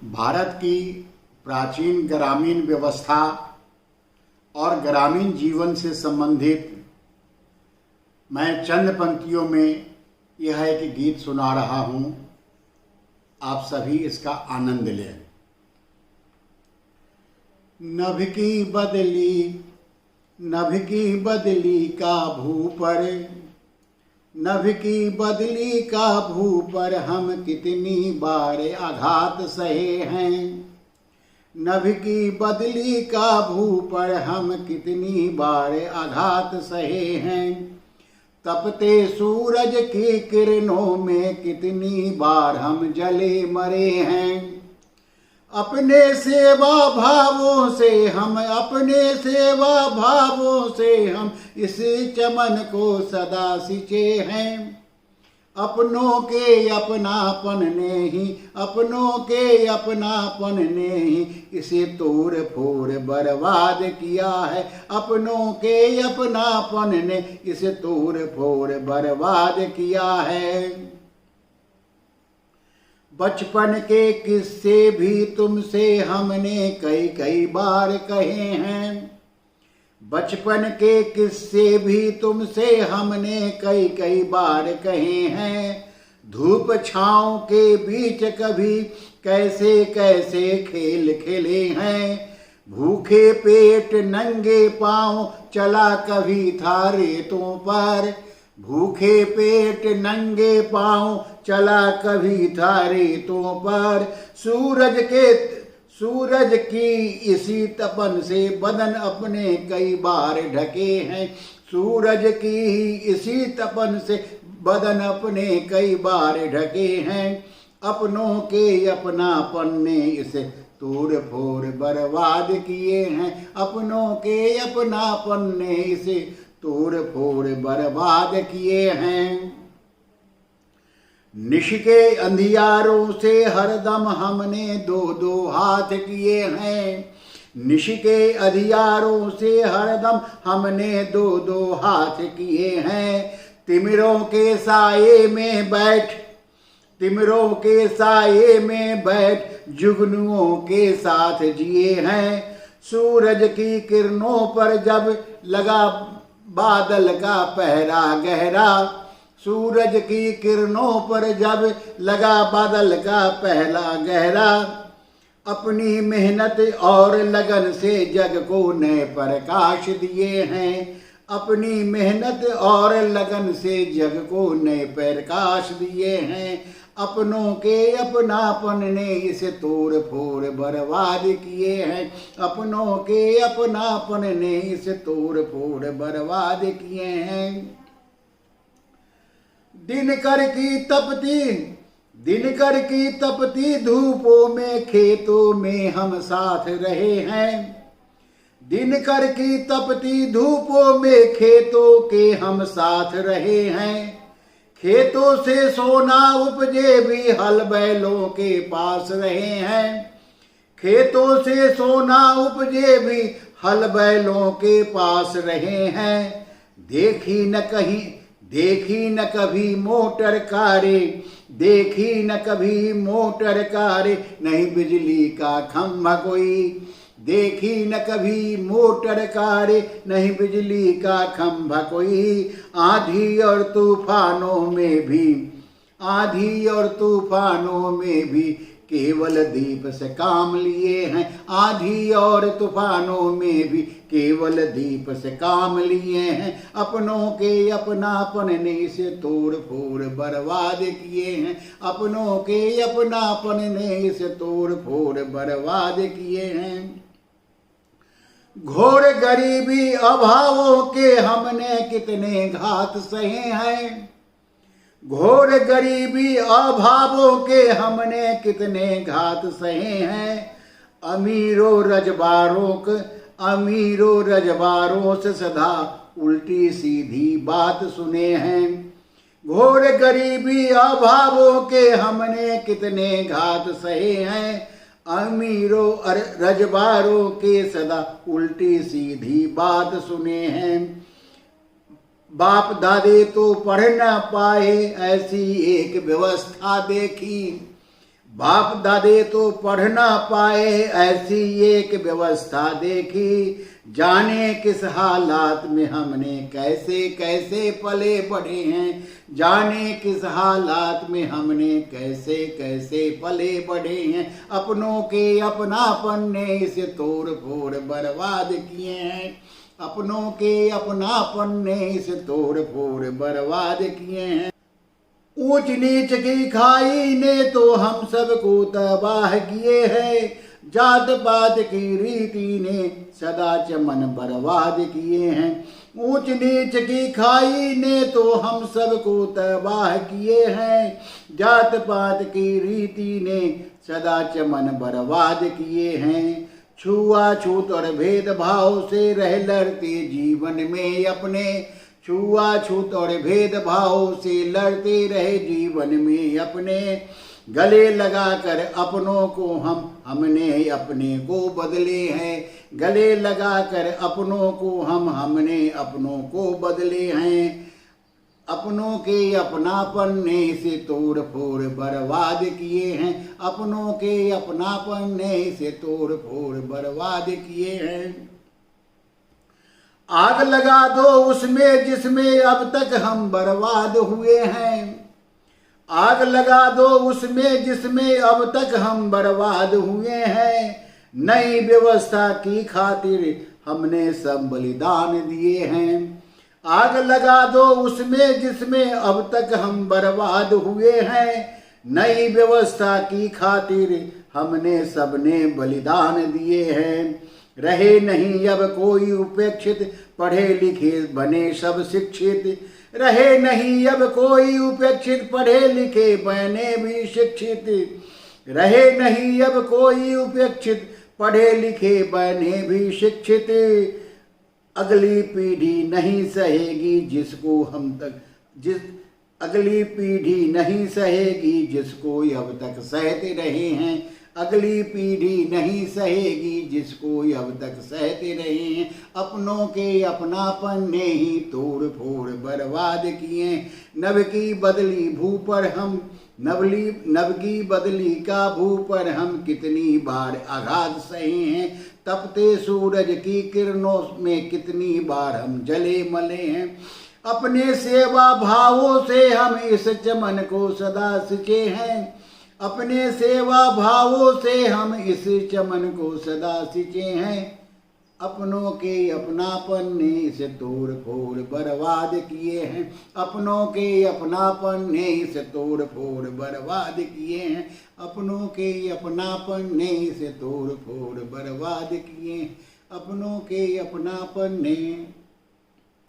भारत की प्राचीन ग्रामीण व्यवस्था और ग्रामीण जीवन से संबंधित मैं चंद पंक्तियों में यह एक गीत सुना रहा हूँ। आप सभी इसका आनंद लें। नभ की बदली का भू पर, नभ की बदली का भू पर हम कितनी बार आघात सहे हैं। नभ की बदली का भू पर हम कितनी बार आघात सहे हैं। तपते सूरज की किरणों में कितनी बार हम जले मरे हैं। अपने सेवा भावों से हम इस चमन को सदा सिंचे हैं। अपनों के अपनापन ने ही इसे तोड़ फोड़ बर्बाद किया है। अपनों के अपनापन ने इसे तोड़ फोड़ बर्बाद किया है। बचपन के किस्से भी तुमसे हमने कई बार कहे हैं। बचपन के किस्से भी तुमसे हमने कई बार कहे हैं। धूप छाँव के बीच कभी कैसे कैसे खेल खेले हैं। भूखे पेट नंगे पाँव चला कभी था रेतों पर। भूखे पेट नंगे पाँव चला कभी था रेतों पर। सूरज की इसी तपन से बदन अपने कई बार ढके हैं। सूरज की इसी तपन से बदन अपने कई बार ढके हैं। अपनों के अपनापन ने इसे तोड़ फोड़ बर्बाद किए हैं। अपनों के अपनापन ने इसे तोड़ फोड़ बर्बाद किए हैं। निश के अंधियारों से हरदम हमने दो हाथ किए हैं। निश के अंधियारों से हरदम हमने दो हाथ किए हैं। तिमिरों के साये में बैठ जुगनुओं के साथ जिए हैं। सूरज की किरणों पर जब लगा बादल का पहरा गहरा। सूरज की किरणों पर जब लगा बादल का पहला गहरा। अपनी मेहनत और लगन से जग को नए प्रकाश दिए हैं। अपनी मेहनत और लगन से जग को नए प्रकाश दिए हैं। अपनों के अपनापन ने इसे तोड़ फोड़ बर्बाद किए हैं। अपनों के अपनापन ने इसे तोड़ फोड़ बर्बाद किए हैं। दिनकर की तपती धूपों में खेतों में हम साथ रहे हैं। दिनकर की तपती धूपों में खेतों के हम साथ रहे हैं। खेतों से सोना उपजे भी हल बैलों के पास रहे हैं। खेतों से सोना उपजे भी हल बैलों के पास रहे हैं। देखी न कभी मोटर कारे, नहीं बिजली का खंभा कोई। देखी न कभी मोटर कारे, नहीं बिजली का खंभा कोई। आंधी और तूफानों में भी केवल दीप से काम लिए हैं। आंधी और तूफानों में भी केवल दीप से काम लिए हैं। अपनों के अपनापन ने इसे तोड़ फोड़ बर्बाद किए हैं। अपनों के अपनापन ने इसे तोड़ फोड़ बर्बाद किए हैं। घोर गरीबी अभावों के हमने कितने घात सहे हैं। घोर गरीबी अभावों के हमने कितने घात सहे हैं। अमीरों रजबारों से सदा उल्टी सीधी बात सुने हैं। घोर गरीबी अभावों के हमने कितने घात सहे हैं। अमीरों रजबारों के सदा उल्टी सीधी बात सुने हैं। बाप दादे तो पढ़ न पाए ऐसी एक व्यवस्था देखी। बाप दादे तो पढ़ ना पाए, ऐसी एक व्यवस्था देखी। जाने किस हालात में हमने कैसे कैसे पले बढ़े हैं, जाने किस हालात में हमने कैसे कैसे पले बढ़े हैं। अपनों के अपनापन ने इसे तोड़ फोड़ बर्बाद किए हैं, अपनों के अपनापन ने इसे तोड़ फोड़ बर्बाद किए हैं। ऊंच नीच की खाई ने तो हम सबको तबाह किए हैं, जात पात की रीति ने सदा चमन बर्बाद किए हैं। ऊंच नीच की खाई ने तो हम सबको तबाह किए हैं, जात पात की रीति ने सदा चमन बर्बाद किए हैं। छुआछूत और भेदभाव से रह लड़ते जीवन में अपने, छुआछूत और भेदभाव से लड़ते रहे जीवन में अपने। गले लगाकर अपनों को हमने अपने को बदले हैं, गले लगाकर अपनों को हमने अपनों को बदले हैं। अपनों के अपनापन ने इसे तोड़ फोड़ बर्बाद किए हैं, अपनों के अपनापन ने इसे तोड़ फोड़ बर्बाद किए हैं। आग लगा दो उसमें जिसमें अब तक हम बर्बाद हुए हैं, आग लगा दो उसमें जिसमें अब तक हम बर्बाद हुए हैं। नई व्यवस्था की खातिर हमने सब बलिदान दिए हैं, आग लगा दो उसमें जिसमें अब तक हम बर्बाद हुए हैं। नई व्यवस्था की खातिर हमने सबने बलिदान दिए हैं। रहे नहीं अब कोई उपेक्षित, पढ़े लिखे बने सब शिक्षित। रहे नहीं अब कोई उपेक्षित, पढ़े लिखे बने भी शिक्षित। रहे नहीं अब कोई उपेक्षित, पढ़े लिखे बने भी शिक्षित। अगली पीढ़ी नहीं सहेगी जिसको हम तक अगली पीढ़ी नहीं सहेगी जिसको अब तक सहते रहे हैं, अगली पीढ़ी नहीं सहेगी जिसको अब तक सहते रहे हैं। अपनों के अपनापन ने ही तोड़ फोड़ बर्बाद किए। नव की बदली भू पर हम नव की बदली का भू पर हम कितनी बार आघात सहे हैं। तपते सूरज की किरणों में कितनी बार हम जले मले हैं। अपने सेवा भावों से हम इस चमन को सदा सिंचे हैं, अपने सेवा भावों से हम इस चमन को सदा सिंचे हैं। अपनों के अपनापन ने इसे तोड़ फोड़ बर्बाद किए हैं, अपनों के अपनापन ने इसे तोड़ फोड़ बर्बाद किए हैं। अपनों के अपनापन ने इसे तोड़ फोड़ बर्बाद किए, अपनों के अपनापन ने